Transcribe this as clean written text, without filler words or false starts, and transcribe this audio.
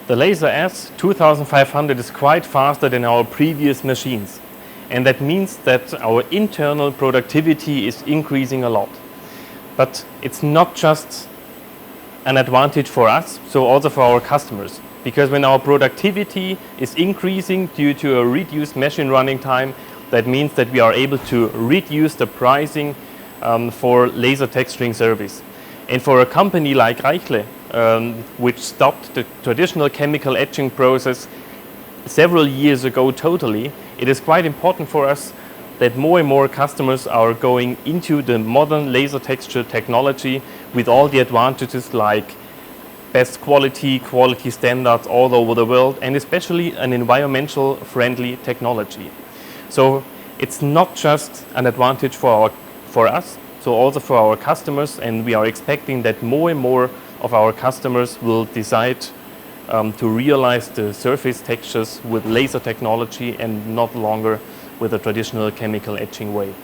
The Laser S 2500 is quite faster than our previous machines, and that means that our internal productivity is increasing a lot. But it's not just an advantage for us, so also for our customers, because when our productivity is increasing due to a reduced machine running time, that means that we are able to reduce the pricing for laser texturing service. And for a company like Reichle, which stopped the traditional chemical etching process several years ago totally, it is quite important for us that more and more customers are going into the modern laser texture technology with all the advantages like best quality standards all over the world, and especially an environmental friendly technology. So it's not just an advantage for us, so also for our customers, and we are expecting that more and more of our customers will decide to realize the surface textures with laser technology and not longer with a traditional chemical etching way.